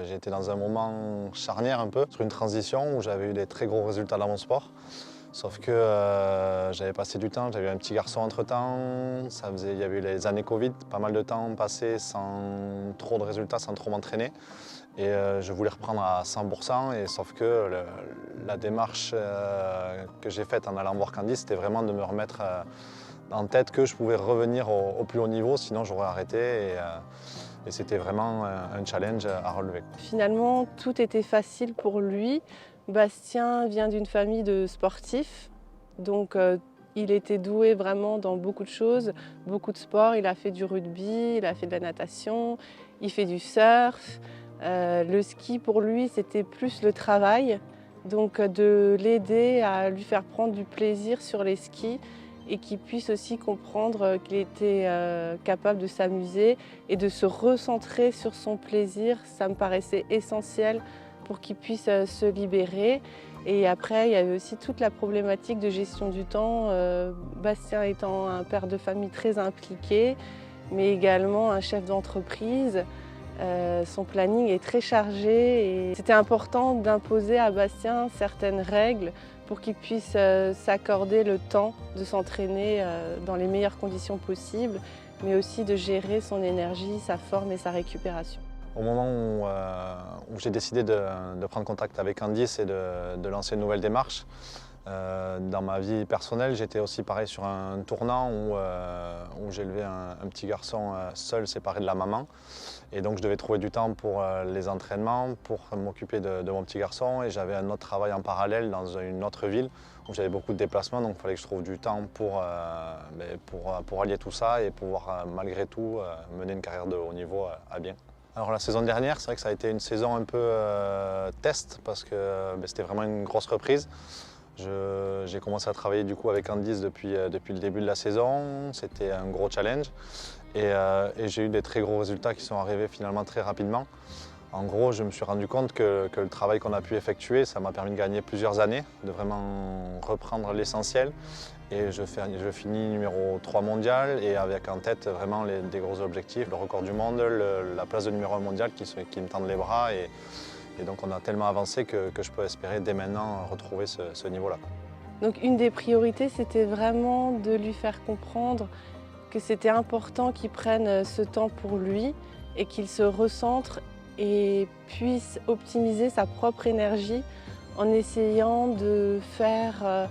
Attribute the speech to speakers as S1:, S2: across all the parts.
S1: J'étais dans un moment charnière un peu, sur une transition où j'avais eu des très gros résultats dans mon sport. Sauf que j'avais passé du temps, j'avais eu un petit garçon entre-temps, il y avait eu les années Covid, pas mal de temps passé sans trop de résultats, sans trop m'entraîner. Et je voulais reprendre à 100%, sauf que la démarche que j'ai faite en allant voir Candice, c'était vraiment de me remettre en tête que je pouvais revenir au plus haut niveau, sinon j'aurais arrêté. Et c'était vraiment un challenge à relever.
S2: Finalement, tout était facile pour lui. Bastien vient d'une famille de sportifs, donc il était doué vraiment dans beaucoup de choses, beaucoup de sports. Il a fait du rugby, il a fait de la natation, il fait du surf. Le ski pour lui, c'était plus le travail, donc de l'aider à lui faire prendre du plaisir sur les skis et qu'il puisse aussi comprendre qu'il était capable de s'amuser et de se recentrer sur son plaisir. Ça me paraissait essentiel pour qu'il puisse se libérer. Et après, il y avait aussi toute la problématique de gestion du temps. Bastien étant un père de famille très impliqué, mais également un chef d'entreprise. Son planning est très chargé et c'était important d'imposer à Bastien certaines règles pour qu'il puisse s'accorder le temps de s'entraîner dans les meilleures conditions possibles, mais aussi de gérer son énergie, sa forme et sa récupération.
S1: Au moment où j'ai décidé de prendre contact avec Candice et de lancer une nouvelle démarche, dans ma vie personnelle, j'étais aussi pareil sur un tournant où j'élevais un petit garçon seul, séparé de la maman. Et donc je devais trouver du temps pour les entraînements, pour m'occuper de mon petit garçon. Et j'avais un autre travail en parallèle dans une autre ville où j'avais beaucoup de déplacements. Donc il fallait que je trouve du temps pour allier tout ça et pouvoir malgré tout mener une carrière de haut niveau à bien. Alors la saison dernière, c'est vrai que ça a été une saison un peu test parce que c'était vraiment une grosse reprise. J'ai commencé à travailler du coup avec Candice depuis le début de la saison. C'était un gros challenge et j'ai eu des très gros résultats qui sont arrivés finalement très rapidement. En gros, je me suis rendu compte que le travail qu'on a pu effectuer, ça m'a permis de gagner plusieurs années, de vraiment reprendre l'essentiel. Et je finis numéro 3 mondial et avec en tête vraiment des gros objectifs, le record du monde, la place de numéro 1 mondial qui me tendent les bras. Et donc on a tellement avancé que je peux espérer dès maintenant retrouver ce niveau-là.
S2: Donc une des priorités, c'était vraiment de lui faire comprendre que c'était important qu'il prenne ce temps pour lui et qu'il se recentre et puisse optimiser sa propre énergie en essayant de faire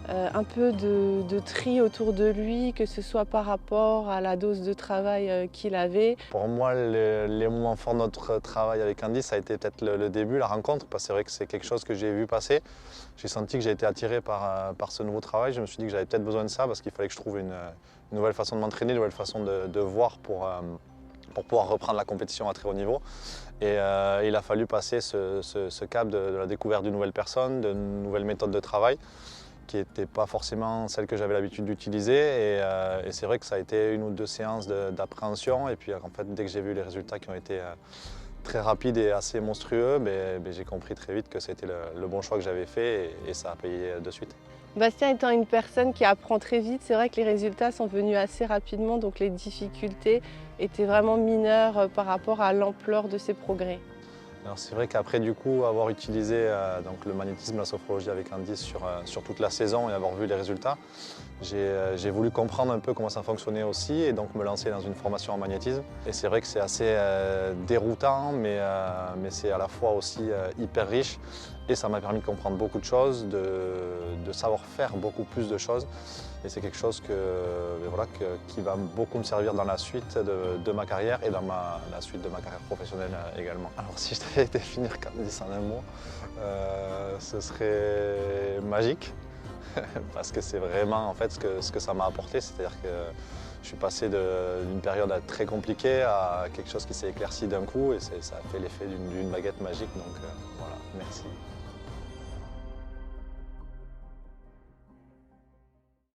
S2: un peu de tri autour de lui, que ce soit par rapport à la dose de travail qu'il avait.
S1: Pour moi, les moments forts de notre travail avec Candice, ça a été peut-être le début, la rencontre, parce que c'est vrai que c'est quelque chose que j'ai vu passer. J'ai senti que j'ai été attiré par ce nouveau travail. Je me suis dit que j'avais peut-être besoin de ça parce qu'il fallait que je trouve une nouvelle façon de m'entraîner, une nouvelle façon de voir pour pouvoir reprendre la compétition à très haut niveau. Et il a fallu passer ce cap de la découverte d'une nouvelle personne, de nouvelles méthodes de travail, qui n'était pas forcément celle que j'avais l'habitude d'utiliser. Et c'est vrai que ça a été une ou deux séances d'appréhension. Et puis en fait, dès que j'ai vu les résultats qui ont été très rapides et assez monstrueux, j'ai compris très vite que c'était le bon choix que j'avais fait et ça a payé de suite.
S2: Bastien étant une personne qui apprend très vite, c'est vrai que les résultats sont venus assez rapidement, donc les difficultés étaient vraiment mineures par rapport à l'ampleur de ses progrès.
S1: Alors c'est vrai qu'après du coup avoir utilisé donc le magnétisme, la sophrologie avec Candice sur toute la saison et avoir vu les résultats, j'ai voulu comprendre un peu comment ça fonctionnait aussi et donc me lancer dans une formation en magnétisme. Et c'est vrai que c'est assez déroutant mais c'est à la fois aussi hyper riche et ça m'a permis de comprendre beaucoup de choses, de savoir faire beaucoup plus de choses. Et c'est quelque chose qui va beaucoup me servir dans la suite de ma carrière et dans la suite de ma carrière professionnelle également. Alors si je devais définir Candice en un mot, ce serait magique. Parce que c'est vraiment en fait ce que ça m'a apporté, c'est-à-dire que je suis passé d'une période très compliquée à quelque chose qui s'est éclairci d'un coup et ça a fait l'effet d'une baguette magique, donc voilà, merci.